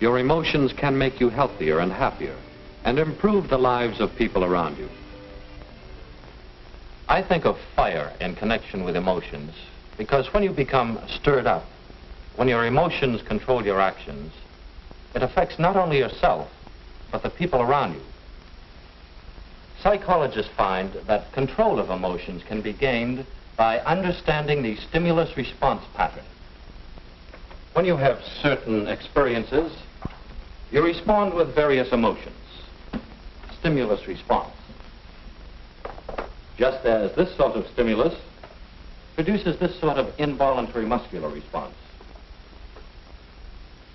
your emotions can make you healthier and happier and improve the lives of people around you. I think of fire in connection with emotions because when you become stirred up, when your emotions control your actions, it affects not only yourself, but the people around you. Psychologists find that control of emotions can be gained by understanding the stimulus-response pattern. When you have certain experiences, you respond with various emotions. Stimulus response. Just as this sort of stimulus produces this sort of involuntary muscular response.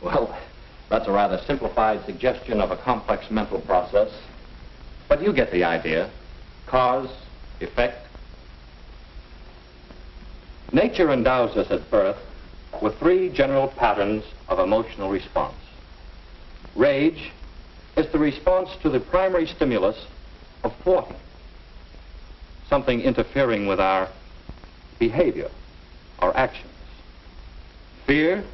Well, that's a rather simplified suggestion of a complex mental process, but you get the idea. Cause, effect. Nature endows us at birth with three general patterns of emotional response. Rage is the response to the primary stimulus of thwarting, something interfering with our behavior, our actions. Fear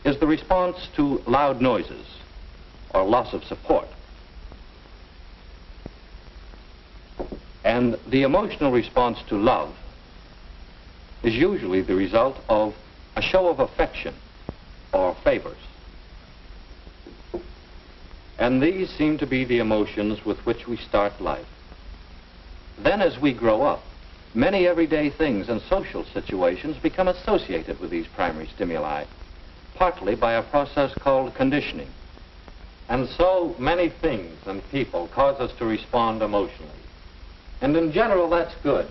is the response to loud noises or loss of support. And the emotional response to love is usually the result of a show of affection or favors. And these seem to be the emotions with which we start life. Then as we grow up, many everyday things and social situations become associated with these primary stimuli, partly by a process called conditioning. And so many things and people cause us to respond emotionally. And in general, that's good,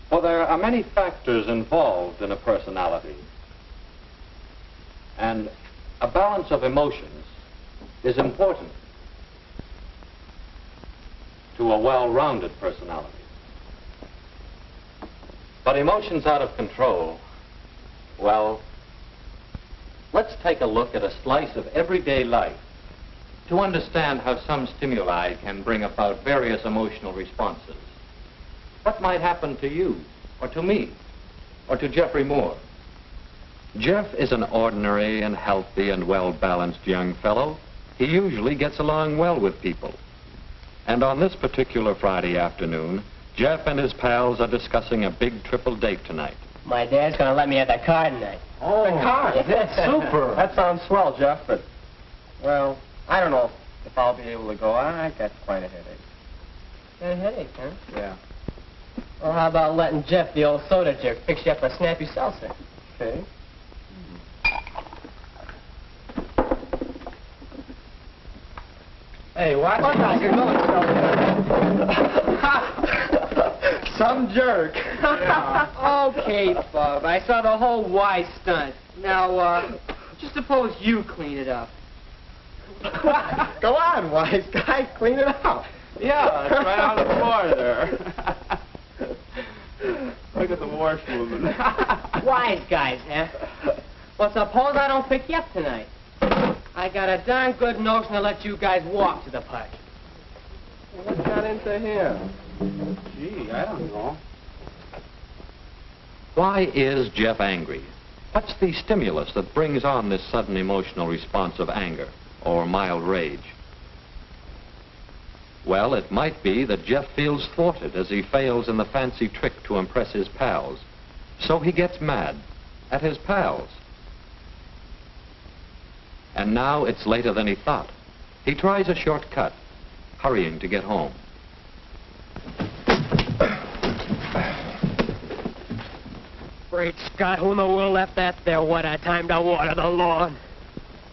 for there are many factors involved in a personality. And a balance of emotions is important to a well-rounded personality. But emotions out of control, well, let's take a look at a slice of everyday life to understand how some stimuli can bring about various emotional responses. What might happen to you, or to me, or to Jeffrey Moore? Jeff is an ordinary and healthy and well-balanced young fellow. He usually gets along well with people. And on this particular Friday afternoon, Jeff and his pals are discussing a big triple date tonight. My dad's gonna let me have the car tonight. Oh, the car? That's super. That sounds swell, Jeff, but, well, I don't know if I'll be able to go. I got quite a headache. Got a headache, huh? Yeah. Well, how about letting Jeff, the old soda jerk, fix you up a snappy seltzer? Okay. Hey, watch out, you're going Some jerk. Yeah. Okay, Bob, I saw the whole Y stunt. Now, just suppose you clean it up. Go on, wise guy, clean it up. Yeah, it's right on the floor there. Look at the wash woman. Wise guys, huh? Well, suppose I don't pick you up tonight. I got a darn good notion to let you guys walk to the park. What got into him? Gee, I don't know. Why is Jeff angry? What's the stimulus that brings on this sudden emotional response of anger or mild rage? Well, it might be that Jeff feels thwarted as he fails in the fancy trick to impress his pals. So he gets mad at his pals. And now it's later than he thought. He tries a shortcut, hurrying to get home. Great Scott, who in the world left that there? What a time to water the lawn.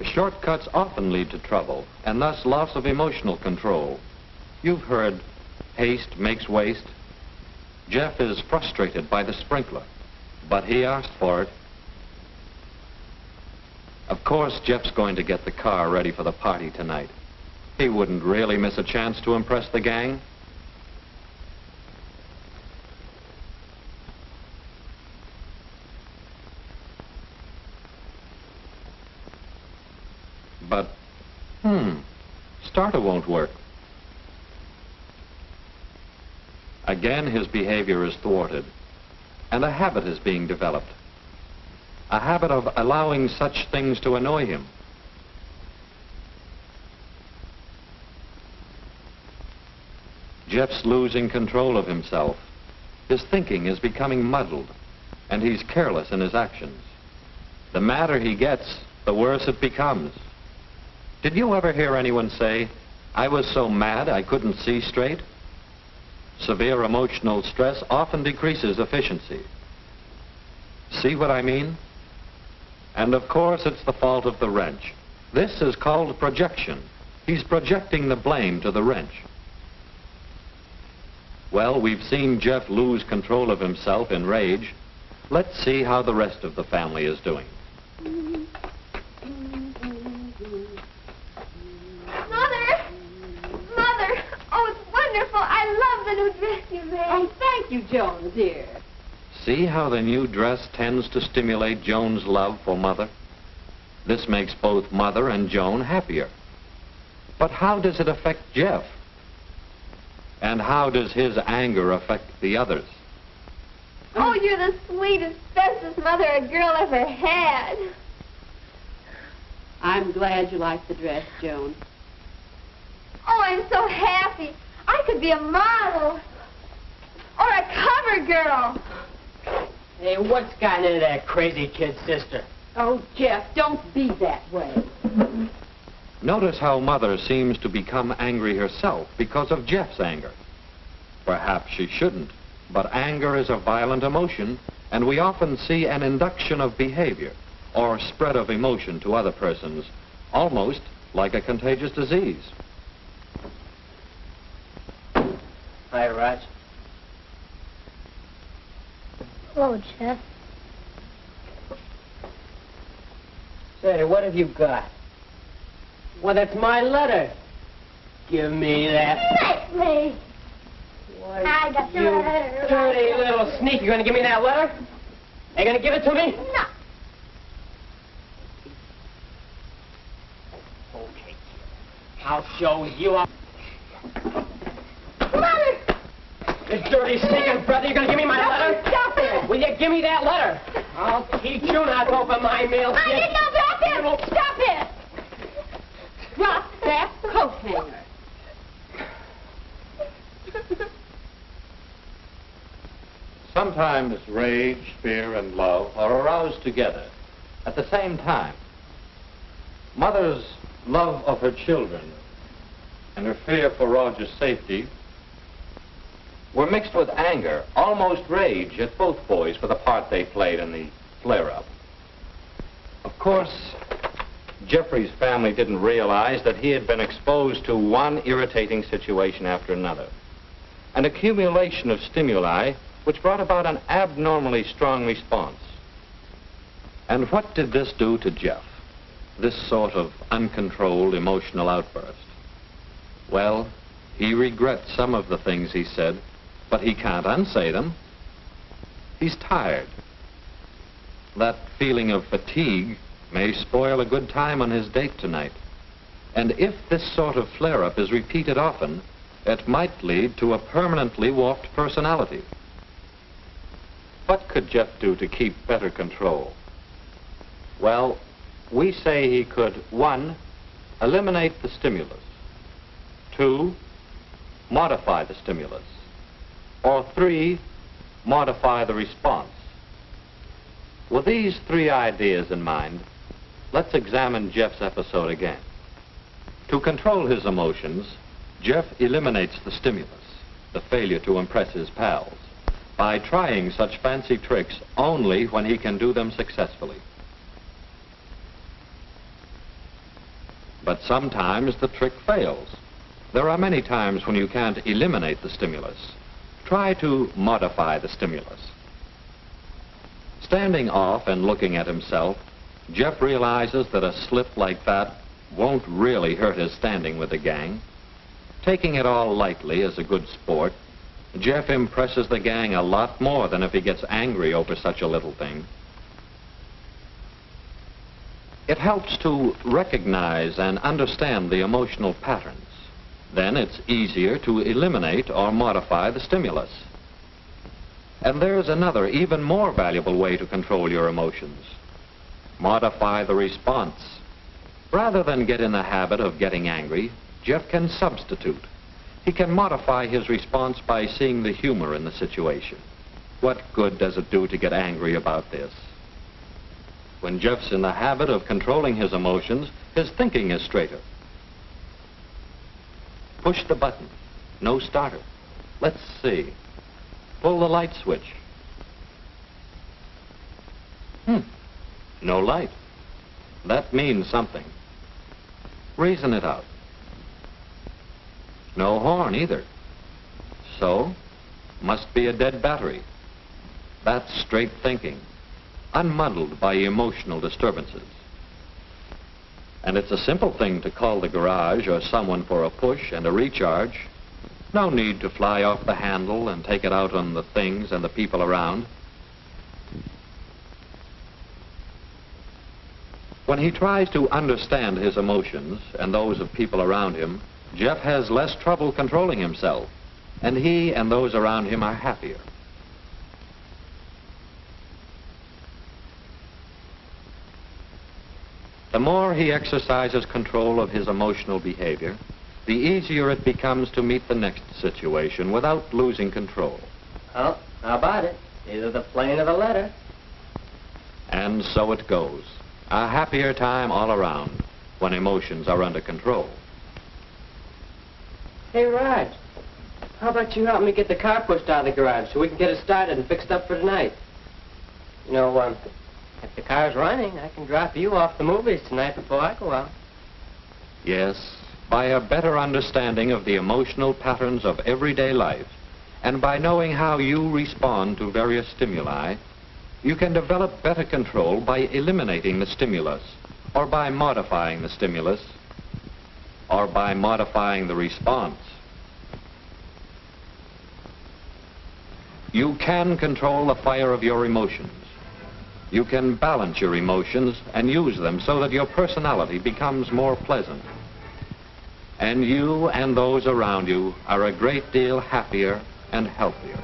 Shortcuts often lead to trouble, and thus loss of emotional control. You've heard, haste makes waste. Jeff is frustrated by the sprinkler, but he asked for it. Of course, Jeff's going to get the car ready for the party tonight. He wouldn't really miss a chance to impress the gang. But, starter won't work. Again, his behavior is thwarted, and a habit is being developed. A habit of allowing such things to annoy him. Jeff's losing control of himself. His thinking is becoming muddled, and he's careless in his actions. The madder he gets, the worse it becomes. Did you ever hear anyone say, "I was so mad I couldn't see straight"? Severe emotional stress often decreases efficiency. See what I mean? And of course, it's the fault of the wrench. This is called projection. He's projecting the blame to the wrench. Well, we've seen Jeff lose control of himself in rage. Let's see how the rest of the family is doing. Mother, oh, it's wonderful. I love the new dress you made. Oh, thank you, Joan, dear. See how the new dress tends to stimulate Joan's love for Mother? This makes both Mother and Joan happier. But how does it affect Jeff? And how does his anger affect the others? Oh, you're the sweetest, bestest mother a girl ever had. I'm glad you like the dress, Joan. Oh, I'm so happy. I could be a model. Or a cover girl. Hey, what's gotten into that crazy kid's sister? Oh, Jeff, don't be that way. Notice how Mother seems to become angry herself because of Jeff's anger. Perhaps she shouldn't, but anger is a violent emotion, and we often see an induction of behavior or spread of emotion to other persons, almost like a contagious disease. Hi, Raj. Hello, Jeff. Say, what have you got? Well, that's my letter. Give me that. Let me. Why, I got your you letter. dirty little sneak. You gonna give me that letter? Are you gonna give it to me? No. Okay, I'll show you up. Mother! You dirty sneaking brother, you gonna give me my letter? Stop it! Will you give me that letter? I'll teach you not to open my mail, I kid. didn't know about this! Stop it! Drop that coat hanger. Sometimes rage, fear, and love are aroused together at the same time. Mother's love of her children and her fear for Roger's safety were mixed with anger, almost rage, at both boys for the part they played in the flare-up. Of course, Jeffrey's family didn't realize that he had been exposed to one irritating situation after another, an accumulation of stimuli which brought about an abnormally strong response. And what did this do to Jeff, this sort of uncontrolled emotional outburst? Well, he regrets some of the things he said, but he can't unsay them. He's tired. That feeling of fatigue may spoil a good time on his date tonight. And if this sort of flare-up is repeated often, it might lead to a permanently warped personality. What could Jeff do to keep better control? Well, we say he could, 1, eliminate the stimulus, 2, modify the stimulus, or 3, modify the response. With these 3 ideas in mind, let's examine Jeff's episode again. To control his emotions, Jeff eliminates the stimulus, the failure to impress his pals, by trying such fancy tricks only when he can do them successfully. But sometimes the trick fails. There are many times when you can't eliminate the stimulus. Try to modify the stimulus. Standing off and looking at himself, Jeff realizes that a slip like that won't really hurt his standing with the gang. Taking it all lightly as a good sport, Jeff impresses the gang a lot more than if he gets angry over such a little thing. It helps to recognize and understand the emotional patterns. Then it's easier to eliminate or modify the stimulus. And there's another, even more valuable way to control your emotions. Modify the response. Rather than get in the habit of getting angry, Jeff can substitute. He can modify his response by seeing the humor in the situation. What good does it do to get angry about this? When Jeff's in the habit of controlling his emotions, his thinking is straighter. Push the button. No starter. Let's see. Pull the light switch. No light. That means something. Reason it out. No horn either. So, must be a dead battery. That's straight thinking, unmuddled by emotional disturbances. And it's a simple thing to call the garage or someone for a push and a recharge. No need to fly off the handle and take it out on the things and the people around. When he tries to understand his emotions and those of people around him, Jeff has less trouble controlling himself, and he and those around him are happier. The more he exercises control of his emotional behavior, the easier it becomes to meet the next situation without losing control. Well, how about it? Either the plane or the letter. And so it goes. A happier time all around when emotions are under control. Hey, Raj, how about you help me get the car pushed out of the garage so we can get it started and fixed up for tonight? You know, if the car's running, I can drop you off the movies tonight before I go out. Yes, by a better understanding of the emotional patterns of everyday life, and by knowing how you respond to various stimuli, you can develop better control by eliminating the stimulus, or by modifying the stimulus, or by modifying the response. You can control the fire of your emotions. You can balance your emotions and use them so that your personality becomes more pleasant. And you and those around you are a great deal happier and healthier.